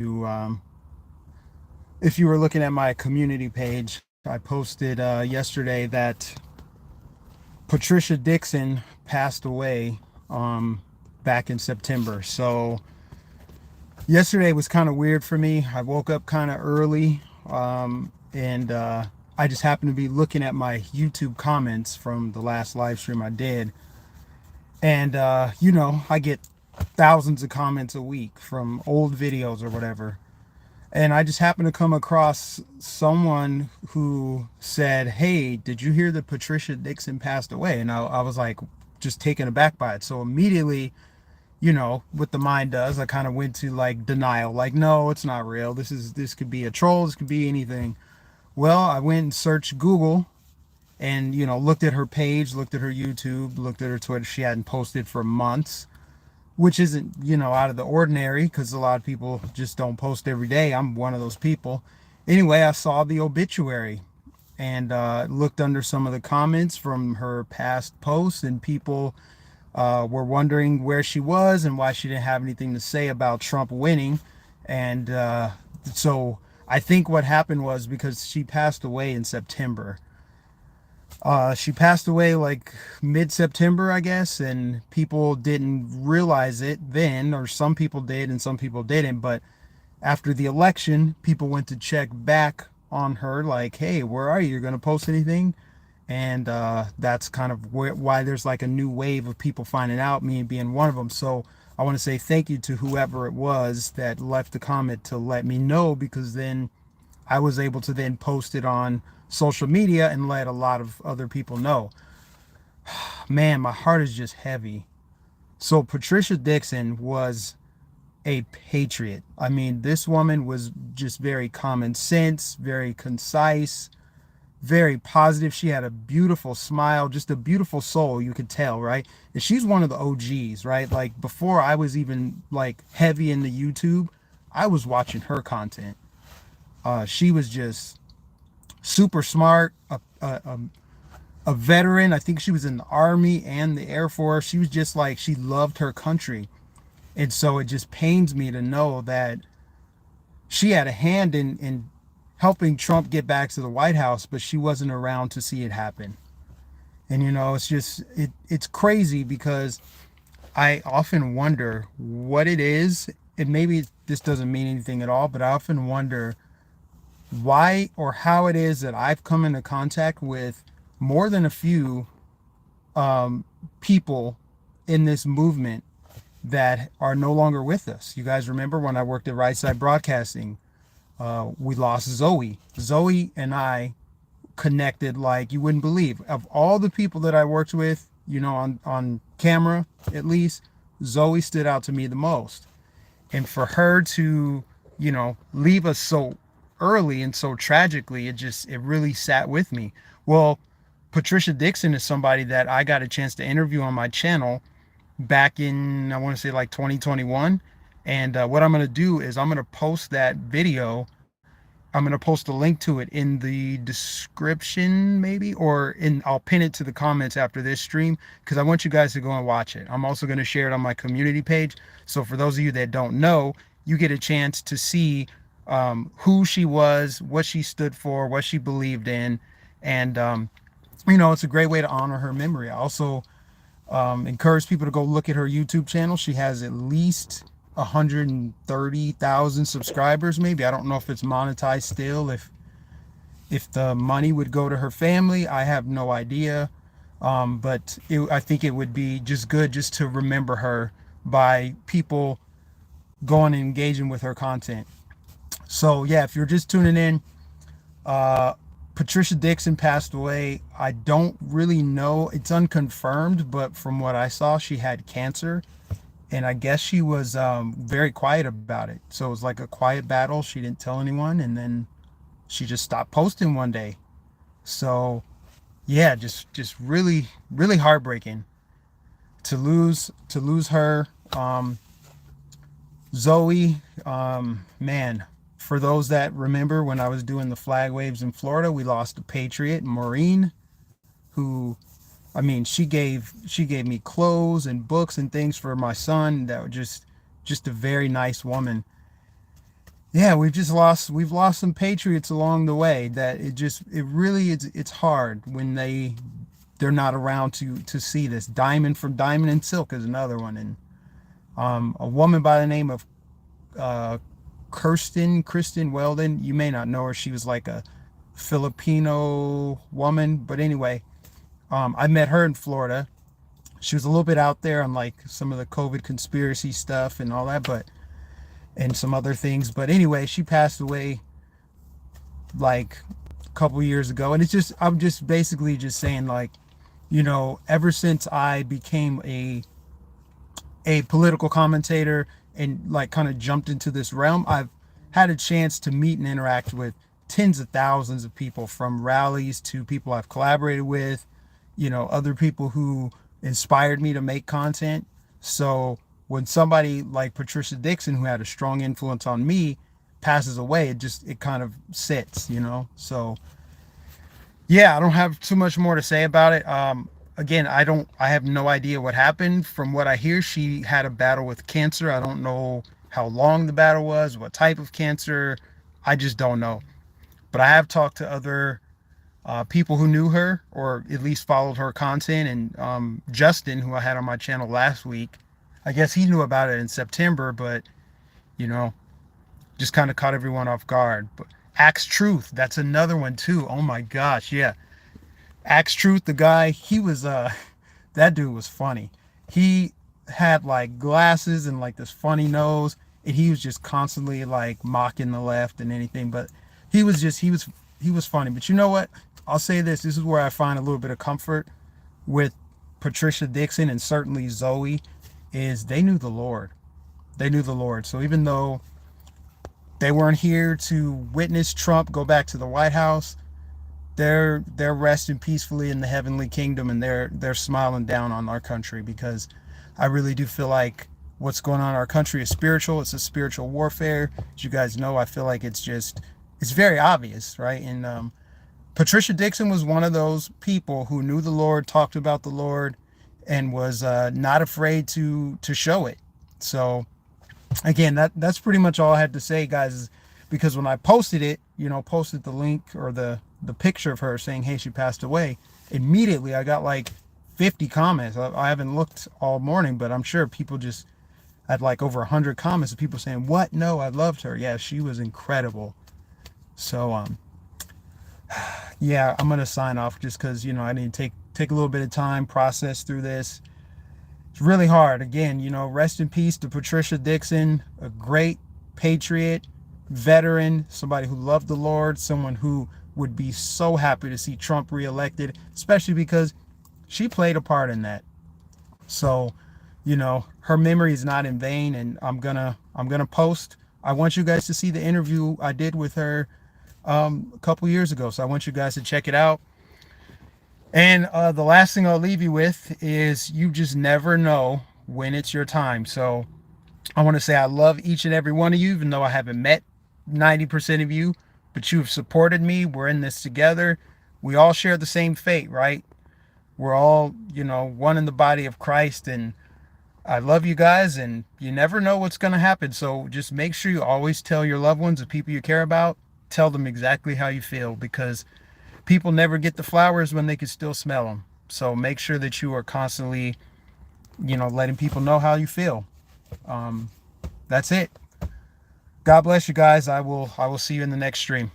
um, if you were looking at my community page, I posted yesterday that Patricia Dixon passed away back in September. So yesterday was kind of weird for me. I woke up kind of early, and I just happened to be looking at my YouTube comments from the last live stream I did. And, I get thousands of comments a week from old videos or whatever. And I just happened to come across someone who said, "Hey, did you hear that Patricia Dixon passed away?" And I was like, just taken aback by it. So immediately, what the mind does, I kind of went to like denial, like, no, it's not real. This could be a troll. This could be anything. Well, I went and searched Google and, looked at her page, looked at her YouTube, looked at her Twitter. She hadn't posted for months, which isn't, out of the ordinary because a lot of people just don't post every day. I'm one of those people. Anyway, I saw the obituary and looked under some of the comments from her past posts, and people were wondering where she was and why she didn't have anything to say about Trump winning. And so I think what happened was because she passed away in September. She passed away like mid-September, I guess, and people didn't realize it then, or some people did and some people didn't. But after the election, people went to check back on her, like, "Hey, where are you? You're going to post anything?" And that's kind of why there's like a new wave of people finding out, me being one of them. So I want to say thank you to whoever it was that left the comment to let me know, because then I was able to then post it on social media and let a lot of other people know. Man, my heart is just heavy. So Patricia Dixon was a patriot. I mean, this woman was just very common sense, very concise, very positive. She had a beautiful smile, just a beautiful soul, you could tell, right? And she's one of the OGs, right? Like before I was even like heavy in the YouTube, I was watching her content. She was just super smart, a veteran. I think she was in the Army and the Air Force. She was just like, she loved her country. And so it just pains me to know that she had a hand in helping Trump get back to the White House, but she wasn't around to see it happen. And it's just it's crazy because I often wonder what it is, and maybe this doesn't mean anything at all, but I often wonder why or how it is that I've come into contact with more than a few people in this movement that are no longer with us. You guys remember when I worked at Right Side Broadcasting, we lost Zoe. Zoe and I connected like you wouldn't believe. Of all the people that I worked with, on camera at least, Zoe stood out to me the most. And for her to, leave us so early and so tragically, it really sat with me. Well, Patricia Dixon is somebody that I got a chance to interview on my channel back in, I want to say like 2021. And what I'm going to do is I'm going to post that video. I'm going to post a link to it in the description, maybe, or I'll pin it to the comments after this stream, because I want you guys to go and watch it. I'm also going to share it on my community page. So for those of you that don't know, you get a chance to see who she was, what she stood for, what she believed in. And, it's a great way to honor her memory. I also encourage people to go look at her YouTube channel. She has at least 130,000 subscribers, maybe. I don't know if it's monetized still, if the money would go to her family. I have no idea. But I think it would be just good just to remember her by people going and engaging with her content. So yeah, if you're just tuning in, Patricia Dixon passed away. I don't really know. It's unconfirmed, but from what I saw, she had cancer. And I guess she was very quiet about it. So it was like a quiet battle. She didn't tell anyone. And then she just stopped posting one day. So yeah, just really, really heartbreaking to lose her. Zoe, man, for those that remember, when I was doing the flag waves in Florida, we lost a Patriot, Maureen, who, I mean, she gave me clothes and books and things for my son. That were just a very nice woman. Yeah, we've lost some patriots along the way. That it really is, it's hard when they're not around to see this. Diamond from Diamond and Silk is another one, and a woman by the name of uh, Kristen Weldon. You may not know her. She was like a Filipino woman, but anyway, I met her in Florida. She was a little bit out there on like some of the COVID conspiracy stuff and all that, but and some other things. But anyway, she passed away like a couple years ago, and I'm just basically just saying like, ever since I became a political commentator and like kind of jumped into this realm, I've had a chance to meet and interact with tens of thousands of people, from rallies to people I've collaborated with, other people who inspired me to make content. So when somebody like Patricia Dixon, who had a strong influence on me, passes away, it kind of sits. So yeah, I don't have too much more to say about it. Again, I have no idea what happened. From what I hear, she had a battle with cancer. I don't know how long the battle was, what type of cancer. I just don't know. But I have talked to other people who knew her or at least followed her content. And Justin, who I had on my channel last week, I guess he knew about it in September, but you know, just kind of caught everyone off guard. But Axe Truth, that's another one too. Oh my gosh, yeah. Axe Truth, the guy, he was that dude was funny. He had like glasses and like this funny nose, and he was just constantly like mocking the left and anything. But he was funny. But you know what? I'll say this. This is where I find a little bit of comfort with Patricia Dixon and certainly Zoe, is they knew the Lord. They knew the Lord. So even though they weren't here to witness Trump go back to the White House, they're resting peacefully in the heavenly kingdom, and they're smiling down on our country, because I really do feel like what's going on in our country is spiritual. It's a spiritual warfare. As you guys know, I feel like it's very obvious, right? And Patricia Dixon was one of those people who knew the Lord, talked about the Lord, and was not afraid to show it. So again, that's pretty much all I had to say, guys. Because when I posted it, posted the link or the picture of her saying, "Hey, she passed away," immediately I got like 50 comments. I haven't looked all morning, but I'm sure people just had like over 100 comments of people saying, "What? No, I loved her. Yeah, she was incredible." So yeah, I'm gonna sign off just because I need to take a little bit of time, process through this. It's really hard. Again, rest in peace to Patricia Dixon, a great patriot, veteran, somebody who loved the Lord, someone who would be so happy to see Trump reelected, especially because she played a part in that. So, her memory is not in vain, and I'm gonna post. I want you guys to see the interview I did with her a couple years ago. So I want you guys to check it out. And the last thing I'll leave you with is, you just never know when it's your time. So I want to say I love each and every one of you, even though I haven't met 90% of you, but you have supported me. We're in this together. We all share the same fate, right? We're all, one in the body of Christ. And I love you guys, and you never know what's going to happen. So just make sure you always tell your loved ones, the people you care about, tell them exactly how you feel, because people never get the flowers when they can still smell them. So make sure that you are constantly, letting people know how you feel. That's it. God bless you guys. I will see you in the next stream.